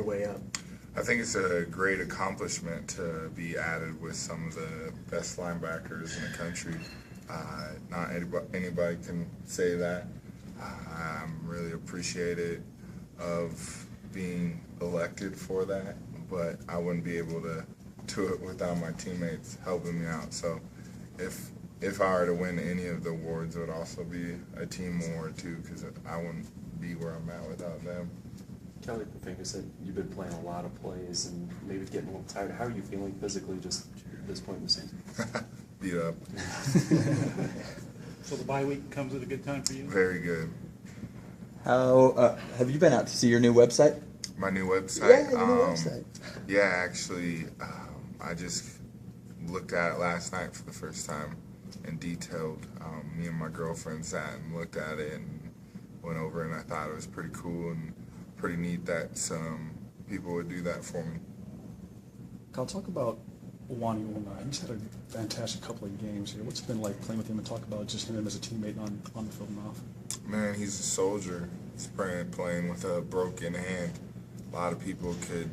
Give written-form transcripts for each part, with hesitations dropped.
way up? I think it's a great accomplishment to be added with some of the best linebackers in the country. Not anybody can say that. I'm really appreciative of being elected for that, but I wouldn't be able to do it without my teammates helping me out. So if I were to win any of the awards, it would also be a team award too, because I wouldn't be where I'm at without them. Kelly, the thing is that you've been playing a lot of plays and maybe getting a little tired. How are you feeling physically just at this point in the season? Beat up. So the bye week comes at a good time for you? Very good. How have you been out to see your new website? My new website? Yeah, your new website. Yeah, actually, I just looked at it last night for the first time in detailed. Me and my girlfriend sat and looked at it and went over, and I thought it was pretty cool and pretty neat that some people would do that for me. Kyle, talk about Wani Una. He's had a fantastic couple of games here. What's it been like playing with him, and talk about just him as a teammate on the field and off? Man, he's a soldier. He's playing with a broken hand. A lot of people could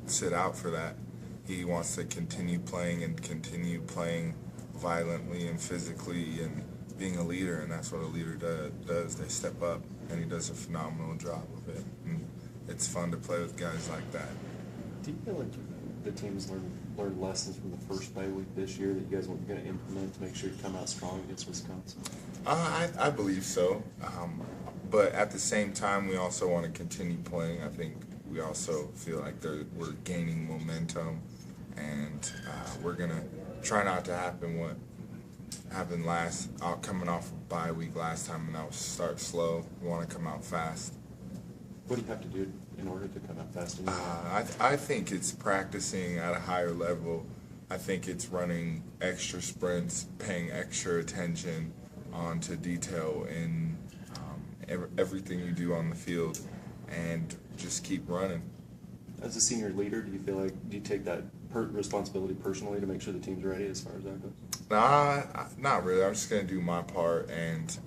sit out for that. He wants to continue playing and continue playing violently and physically and being a leader, and that's what a leader does. They step up, and he does a phenomenal job of it. And it's fun to play with guys like that. Do you feel like the team's learned lessons from the first bye week this year that you guys are going to implement to make sure you come out strong against Wisconsin? I believe so. But at the same time, we also want to continue playing. I think we also feel like we're gaining momentum, and we're going to try not to happen what happened coming off of bye week last time, and that was start slow. We want to come out fast. What do you have to do in order to come out fast? I think it's practicing at a higher level. I think it's running extra sprints, paying extra attention onto detail in everything you do on the field, and just keep running. As a senior leader, do you take that responsibility personally to make sure the team's ready as far as that goes? Nah, not really. I'm just going to do my part and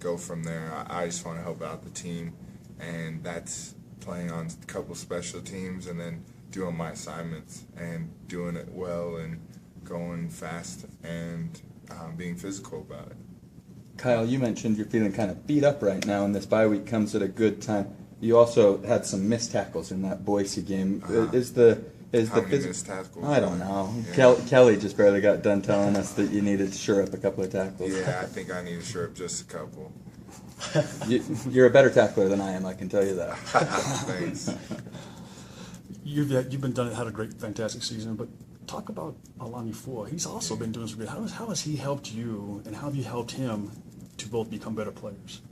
go from there. I just want to help out the team, and that's playing on a couple special teams and then doing my assignments and doing it well and going fast and being physical about it. Kyle, you mentioned you're feeling kind of beat up right now, and this bye week comes at a good time. You also had some missed tackles in that Boise game. How many missed tackles? I don't know. Yeah. Kelly just barely got done telling us that you needed to shore up a couple of tackles. Yeah, I think I need to shore up just a couple. You're a better tackler than I am, I can tell you that. Thanks. You've had a great, fantastic season, but talk about Alani Fua. He's also been doing some good. How has he helped you, and how have you helped him to both become better players?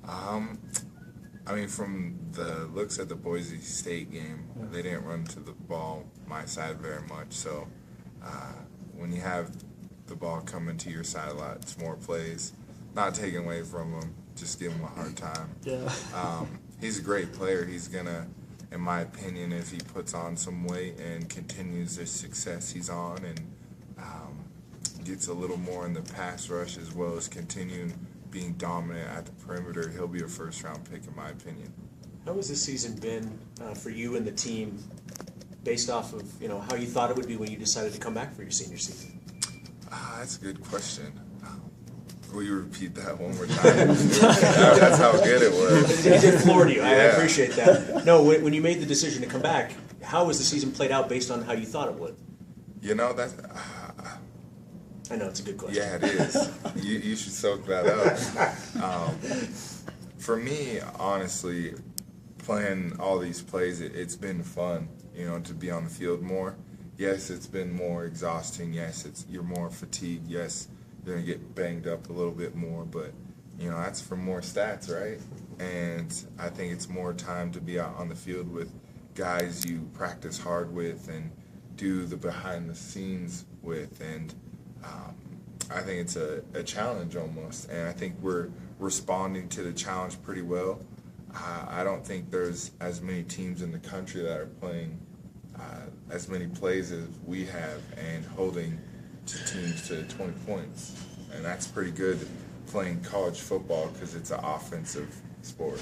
I mean, from the looks at the Boise State game, they didn't run to the ball my side very much. So when you have the ball coming to your side a lot, it's more plays. Not taking away from him, just give him a hard time. Yeah. He's a great player. He's going to, in my opinion, if he puts on some weight and continues the success he's on and gets a little more in the pass rush as well as continuing being dominant at the perimeter, he'll be a first-round pick in my opinion. How has this season been for you and the team based off of how you thought it would be when you decided to come back for your senior season? That's a good question. Will you repeat that one more time? That's how good it was. It did floor you. I Yeah. appreciate that. No, when you made the decision to come back, how was the season played out based on how you thought it would? That's... I know, it's a good question. Yeah, it is. You should soak that up. For me, honestly, playing all these plays, it's been fun, to be on the field more. Yes, it's been more exhausting. Yes, you're more fatigued. Yes, you're going to get banged up a little bit more, but, that's for more stats, right? And I think it's more time to be out on the field with guys you practice hard with and do the behind-the-scenes with, and I think it's a challenge almost, and I think we're responding to the challenge pretty well. I don't think there's as many teams in the country that are playing as many plays as we have and holding teams to 20 points, and that's pretty good playing college football because it's an offensive sport.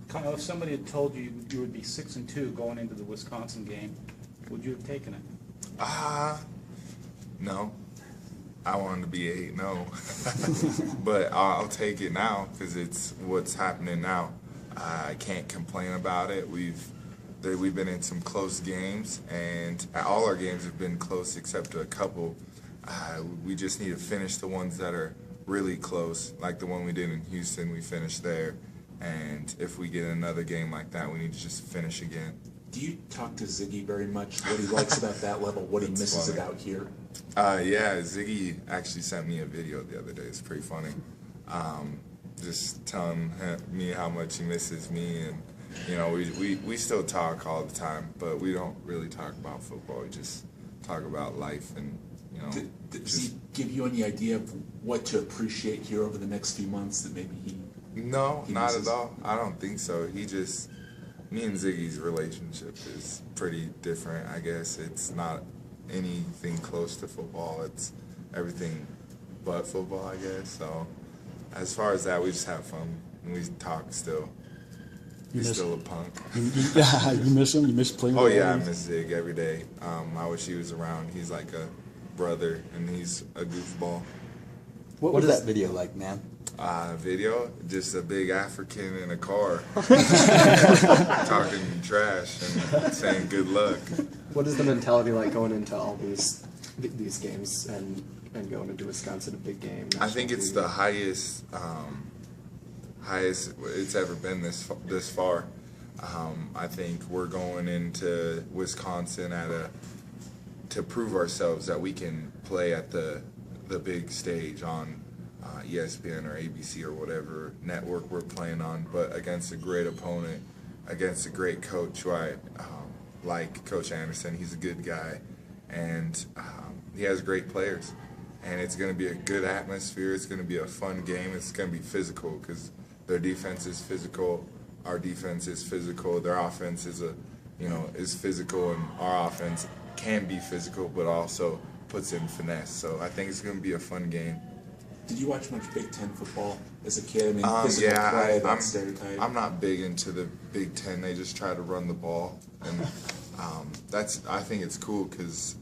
Kyle, if somebody had told you you would be 6-2 going into the Wisconsin game, would you have taken it? No. I wanted to be 8-0. But I'll take it now because it's what's happening now. I can't complain about it. We've been in some close games, and all our games have been close except a couple. We just need to finish the ones that are really close, like the one we did in Houston. We finished there, and if we get another game like that, we need to just finish again. Do you talk to Ziggy very much? What he likes about that level, what he misses funny. about here? Yeah, Ziggy actually sent me a video the other day. It's pretty funny. Just telling me how much he misses me, and you know, we still talk all the time, but we don't really talk about football. We just talk about life, and you know. Does he give you any idea of what to appreciate here over the next few months that maybe he? No, he not misses? at all. I don't think so. Me and Ziggy's relationship is pretty different, I guess. It's not anything close to football. It's everything but football, I guess. So as far as that, we just have fun. And we talk still. He's still a punk. Yeah, you miss him? You miss playing with Oh, him? yeah, I miss Zig every day. I wish he was around. He's like a brother, and he's a goofball. What was that video like, man? Video, just a big African in a car talking trash and saying good luck. What is the mentality like going into all these games and going into Wisconsin, a big game? I think it's the highest it's ever been this far. I think we're going into Wisconsin to prove ourselves that we can play at the big stage on ESPN or ABC or whatever network we're playing on, but against a great opponent, against a great coach who I like, Coach Anderson. He's a good guy, and he has great players. And it's going to be a good atmosphere. It's going to be a fun game. It's going to be physical because their defense is physical. Our defense is physical. Their offense is physical, and our offense can be physical, but also puts in finesse. So I think it's going to be a fun game. Did you watch much Big Ten football as a kid? I mean, physical play, that stereotype. I'm not big into the Big Ten. They just try to run the ball, and I think it's cool because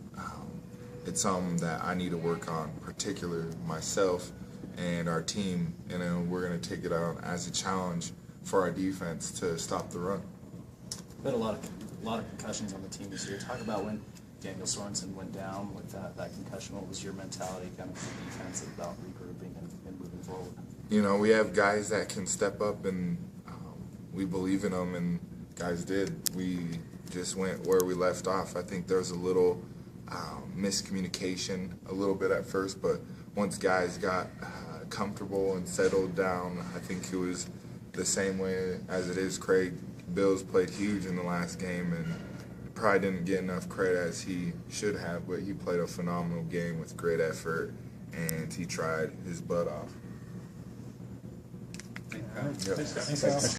it's something that I need to work on, particularly myself and our team, and then we're going to take it on as a challenge for our defense to stop the run. We had a lot of concussions on the team this year. Talk about when Daniel Sorensen went down with that concussion. What was your mentality kind of for the defense about regrouping and moving forward? You know, we have guys that can step up, and we believe in them, and guys did. We just went where we left off. I think there was a little miscommunication a little bit at first, but once guys got comfortable and settled down, I think it was the same way as it is. Craig Bills played huge in the last game and probably didn't get enough credit as he should have, but he played a phenomenal game with great effort, and he tried his butt off. Thanks, Kyle. Yep. Thanks, Kyle.